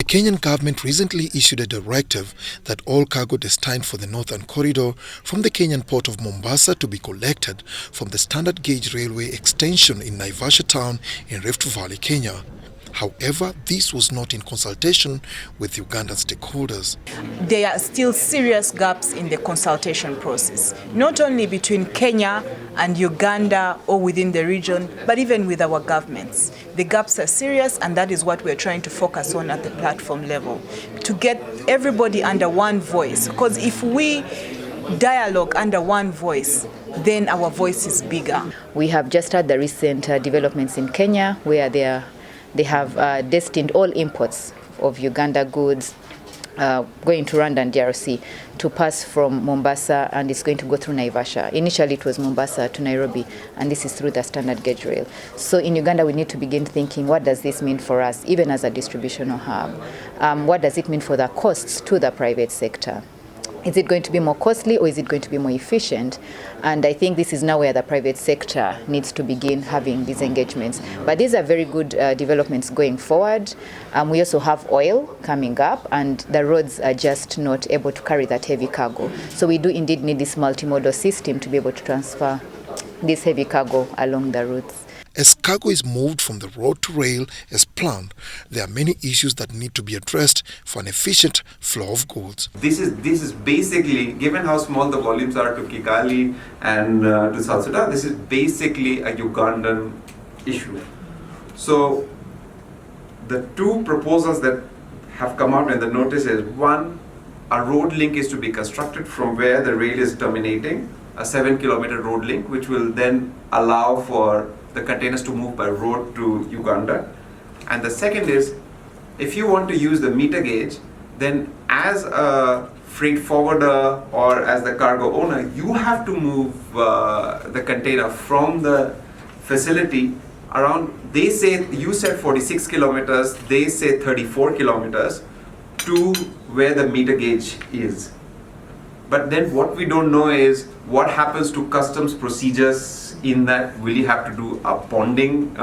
Kenyan government recently issued a directive that all cargo destined for the Northern Corridor from the Kenyan port of Mombasa to be collected from the standard gauge railway extension in Naivasha town in Rift Valley, Kenya. However, this was not in consultation with Ugandan stakeholders. There are still serious gaps in the consultation process, not only between Kenya and Uganda or within the region, but even with our governments. The gaps are serious, and that is what we're trying to focus on at the platform level, to get everybody under one voice. Because if we dialogue under one voice, then our voice is bigger. We have just had the recent developments in Kenya where they have destined all imports of Uganda goods going to Rwanda and DRC to pass from Mombasa, and it's going to go through Naivasha. Initially it was Mombasa to Nairobi, and this is through the standard gauge rail. So in Uganda we need to begin thinking, what does this mean for us, even as a distributional hub? What does it mean for the costs to the private sector? Is it going to be more costly, or is it going to be more efficient? And I think this is now where the private sector needs to begin having these engagements. But these are very good developments going forward. We also have oil coming up, and the roads are just not able to carry that heavy cargo. So we do indeed need this multimodal system to be able to transfer this heavy cargo along the routes. As cargo is moved from the road to rail as planned, there are many issues that need to be addressed for an efficient flow of goods. This is basically, given how small the volumes are to Kigali and to South Sudan, this is basically a Ugandan issue. So the two proposals that have come out in the notice is, one, a road link is to be constructed from where the rail is terminating, a 7-kilometer road link, which will then allow for the containers to move by road to Uganda. And the second is, if you want to use the meter gauge, then as a freight forwarder or as the cargo owner, you have to move the container from the facility around, they say, you said 46 kilometers, they say 34 kilometers to where the meter gauge is. But then what we don't know is what happens to customs procedures in that. Will you have to do a bonding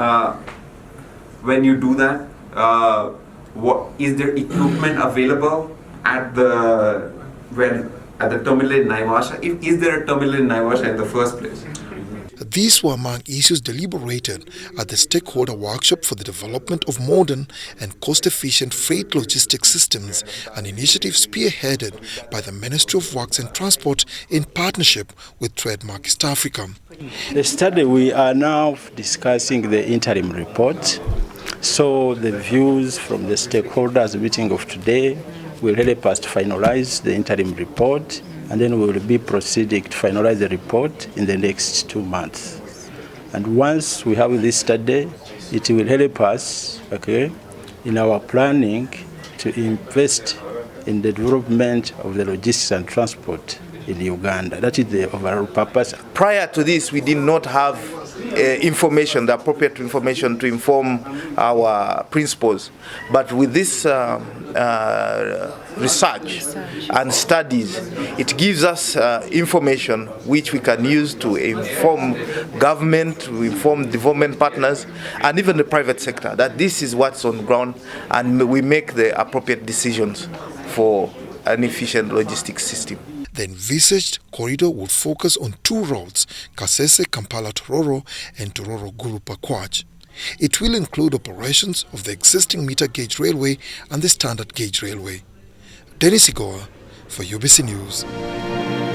when you do that? What is there equipment available at the terminal in Naivasha? Is there a terminal in Naivasha in the first place? These were among issues deliberated at the stakeholder workshop for the development of modern and cost-efficient freight logistics systems, an initiative spearheaded by the Ministry of Works and Transport in partnership with Trademark East Africa. The study, we are now discussing the interim report. So the views from the stakeholders meeting of today will help us to finalize the interim report, and then we will be proceeding to finalize the report in the next 2 months. And once we have this study, it will help us, in our planning to invest in the development of the logistics and transport in Uganda. That is the overall purpose. Prior to this, we did not have information, the appropriate information to inform our principals. But with this research and studies, it gives us information which we can use to inform government, to inform development partners, and even the private sector, that this is what's on ground, and we make the appropriate decisions for an efficient logistics system. The envisaged corridor would focus on 2 routes, Kasese-Kampala-Tororo and Tororo-Gulu-Pakwach. It will include operations of the existing meter gauge railway and the standard gauge railway. Dennis Igoa for UBC News.